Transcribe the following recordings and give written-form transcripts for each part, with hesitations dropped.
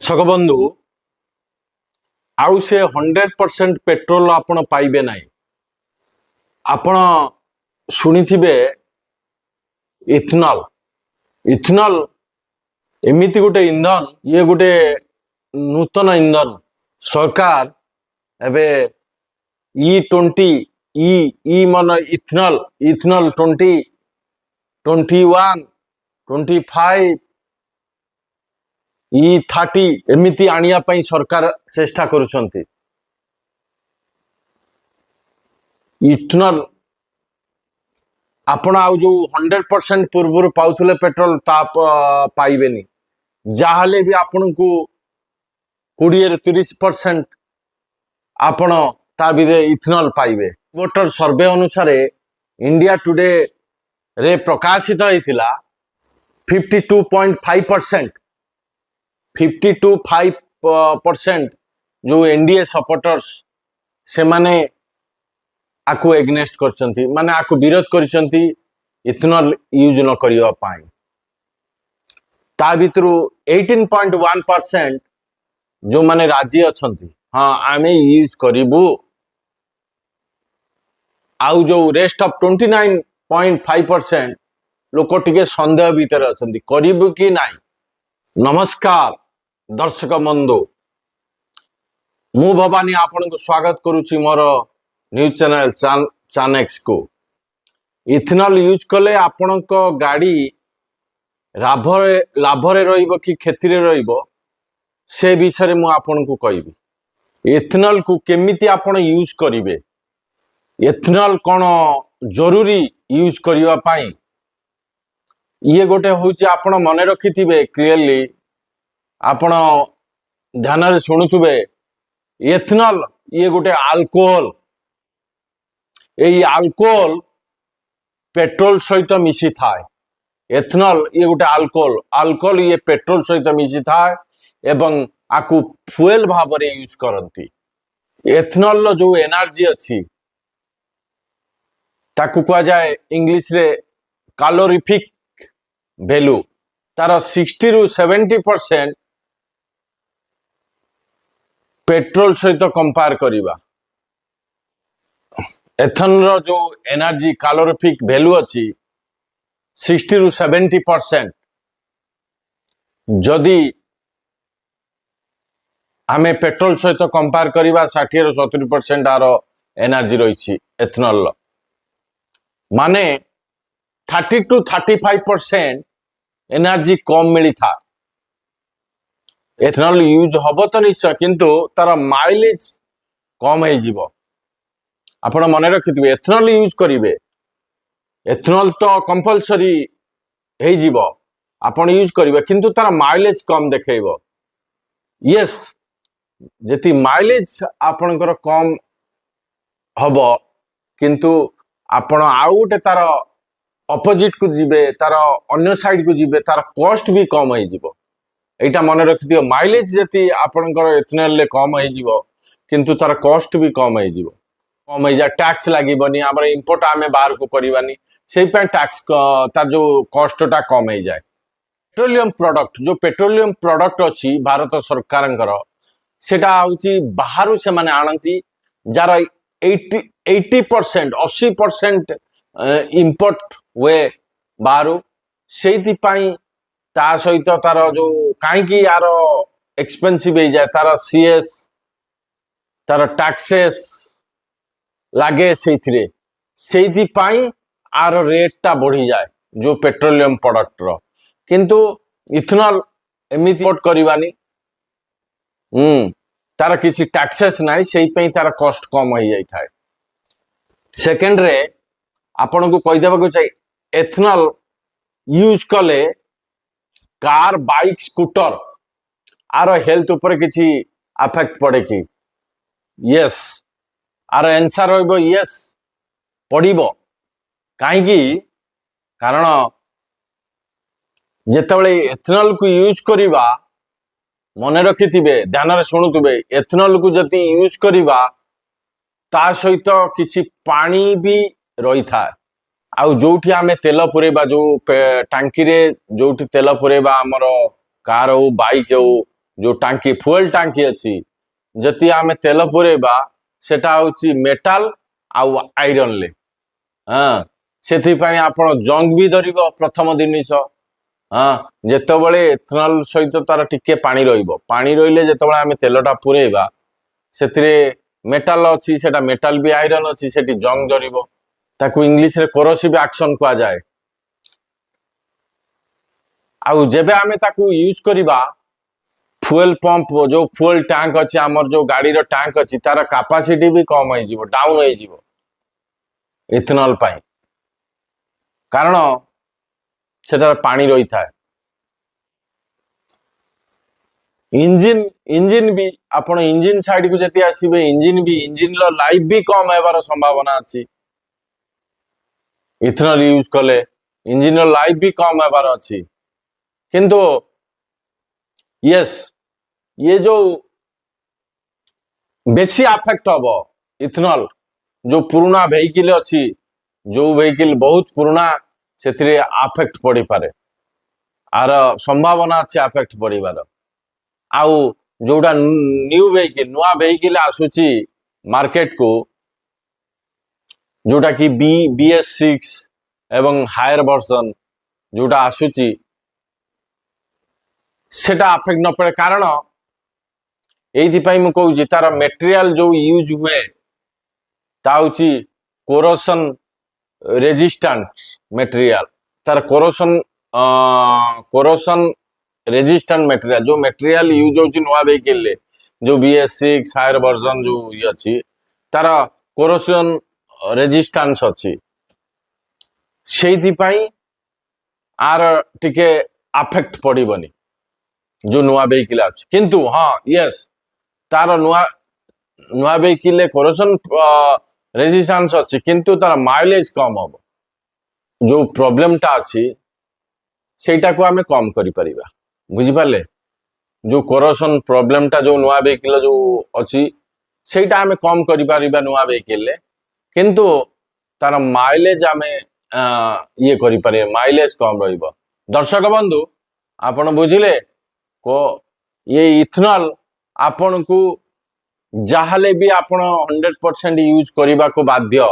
दर्शक बंधु आउ से 100% पेट्रोल आपण पाइबे नहीं। आपण शुणी थिबे इथेनॉल इथेनॉल एमिति गोटे इंधन ये गोटे नूतन इंधन सरकार एबे E20 ई मन इथेनॉल इथेनॉल 20 21 25 E30 एमिति आनिया पई सरकार चेष्टा करुछंती। इथेनॉल आपण आउ जो 100% पूर्व पाउथले पेट्रोल ता पाइबेनी जाहले भी आपण को 20-30% आपण ता भी इथेनॉल पाइबे। वोटर सर्वे अनुसार इंडिया टुडे रे प्रकाशित होइतिला 52.5% 52.5% जो एनडीए सपोर्टर्स से माने आकु एग्नेस्ट करचंती माने आकु विरोध करचंती इथेनॉल यूज न करिवा पाई। ता भितरु 18.1% जो माने राजी अछंती हाँ आमे यूज करिबु आउ जो रेस्ट ऑफ 29.5% लोक टिके संदेह भीतर अछंती करिबु कि नाही। नमस्कार दर्शक बंधु मु भवानी आपण को स्वागत करुच्ची मोर न्यूज चैनल चानेक्स को। इथेनॉल यूज कले आपण को गाड़ी लाभरे रहिबो कि क्षतिरे रहिबो से विषय मु आपण को कहबी। इथेनॉल को केमिति आपण यूज करिवे इथेनॉल कोन जरूरी यूज करिवा पाई ये गोटे होची आपण मने रखिथिबे क्लियरली आपण ध्यान रे शुणुथुबे इथेनॉल ये गोटे अल्कोहल एई अल्कोहल पेट्रोल सहित मिसी थाए। इथेनॉल ये गोटे अल्कोहल ये पेट्रोल सहित मिसी थाए एवं आकु फ्यूएल भाव रे यूज करंती। इथेनॉल लो जो एनर्जी अछि ताकु कहा जाए इंग्लिश रे कैलोरीफिक वैल्यू तार 60-70% पेट्रोल सहित कंपेयर करिबा। एथेनॉल जो एनर्जी कैलोरीफिक वैल्यू अछि 60-70% जदि आमे पेट्रोल सहित कंपेयर करिबा 60-70% आर एनर्जी रही एथेनॉल माने 30-35% एनर्जी कम मिली था। एथेनॉल यूज हब तो निश्चय किंतु तार माइलेज कम हो जीवो। आपण मने रखिथिबे एथेनॉल यूज करिवे एथेनॉल तो कंपलसरी हो जीवो आपण यूज करिवे किंतु तार माइलेज कम देखैबो। यस जेति माइलेज आपणकर कम हबो किंतु आपण आउ गोटे तार अपोजिट को जीवे तार अन्य साइड को जीवे तार कॉस्ट भी कम हो जीवो। एटा मन रखिदियो माइलेज जति आपणकर इथेनॉल ले कम हो जीवो किंतु तार कॉस्ट भी कम हो जीवो। कम हो जा टैक्स लागिबनी हमर इंपोर्ट आमे बाहर को करिवानी सेहि पे टैक्स तार जो कॉस्टटा कम हो जाए। पेट्रोलियम प्रोडक्ट जो पेट्रोलियम प्रोडक्ट अछि भारत सरकारंकर सेटा होची बाहर से माने आनंती जार 80% इंपोर्ट वे बाहर से ता सहित तार जो कहीं यार एक्सपेंसिव हो जाए तार सीएस तार टैक्सेस लागे से आर रेट टा बढ़ी जाए जो पेट्रोलियम प्रोडक्ट रो किंतु इथेनॉल एमिति इंपोर्ट करवानी तार किसी टैक्सेस नाई से तार कॉस्ट कम हो जाए था। सेकेंड रे आपण को कहीदेवा को चाहिए एथेनॉल यूज कले कार बाइक स्कूटर आर हेल्थ ऊपर किसी अफेक्ट पड़े कि यस आर आंसर रहिबो यस पड़िबो काहेकि कारण जेतेबेले एथेनॉल को यूज करिबा मने रखिथिबे ध्यान रे शुणुथिबे एथेनॉल को जति यूज करिबा ता सहित किसी पानी भी रही था आउ जोठी आमे तेल पुरेबा जो टांकी रे जोठी तेल पुरेबा हमर कार हो बाइक हो जो टांकी फुएल टांकी अच्छी जति आम तेल पुरेबा सेटा हूँ मेटाल आउ आयरन ले हाँ से आपण जंग भी धर प्रथम जिनिस हाँ जितेबले एथनॉल सहित तार टिके पानी पानी रहिले जितेबाला आम तेलटा पुरेबा से मेटाल अच्छी सेटा मेटाल भी आयरन अच्छी सेठी जंग धर ताकू इंग्लिश रे कोरोसिव एक्शन कहा जाए आउ जेबे आमे ताकू यूज करिबा फुएल पंप जो फुएल टैंक अच्छी आमर जो गाड़ी रो टैंक अच्छी तार कैपेसिटी भी कम हो जीवो डाउन हो जीवो इथेनॉल पाई कारण सेटा पानी रही था इंजिन इंजिन भी आपण इंजिन साइड को जति आसीबे इंजिन लो लाइफ भी कम हेबार संभावना अच्छी इथेनॉल यूज कले इंजिन रो लाइफ भी कम हेबार अच्छी किंतु यस ये जो बेसी अफेक्ट हम इथेनॉल जो पुराना वेहिकल अच्छी जो वेहिकल बहुत पुराना से अफेक्ट पड़ी पारे आर संभावना अच्छी अफेक्ट पड़ार आउ जोटा न्यू वेहिकल नुआ वेहिकल आसूची मार्केट को जोटा कि BS6 एवं हायर वर्जन जोटा आसूची सेटा अफेक्ट न पड़े कारण यही मुझे तार मेटेरियल जो यूज हुए ताऊची कोरोसन रेजिस्टेंट मेटेरियल तार कोरोसन रेजिस्टेंट मेटेरियल जो मेटेरियल यूज होची नुआ वेहिकल ले जो BS6 हायर वर्जन जो ये अच्छी तार कोरोसन रेजिस्टेंस अच्छी से आर टिके अफेक्ट पड़बनी जो नुआ वेहिकल अच्छी किंतु हाँ यस तार नुआ वेहिकल कोरोसन रेजिस्टेंस अच्छी किंतु तार माइलेज कम हम जो प्रॉब्लमटा अच्छी सेटा को आमे कम करि परिबा बुझिपारे जो कोरोसन प्रॉब्लमटा जो नुआ वेहिकल जो अच्छी सेटा आमे कम करि परिबा नुआ वेहिकल ले किंतु तार माइलेज आमे ये करि पारे माइलेज कम रहिबो दर्शक बंधु आपण बुझिले को ये इथेनॉल आपण को जहाले भी आपण 100% यूज करबा को बाध्य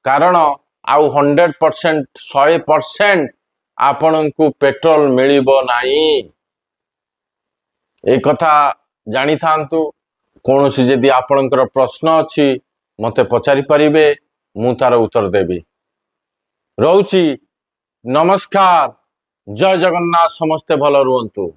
कारण आउ 100% 100% आपण को पेट्रोल मिलिबो नाही ए कथा जानी थांतु कोनोसी जदि आपणकर प्रश्न अछि मते पचारि परिबे मु तार उत्तर देबी रहउची नमस्कार जय जगन्नाथ समस्ते भल रुहंतु।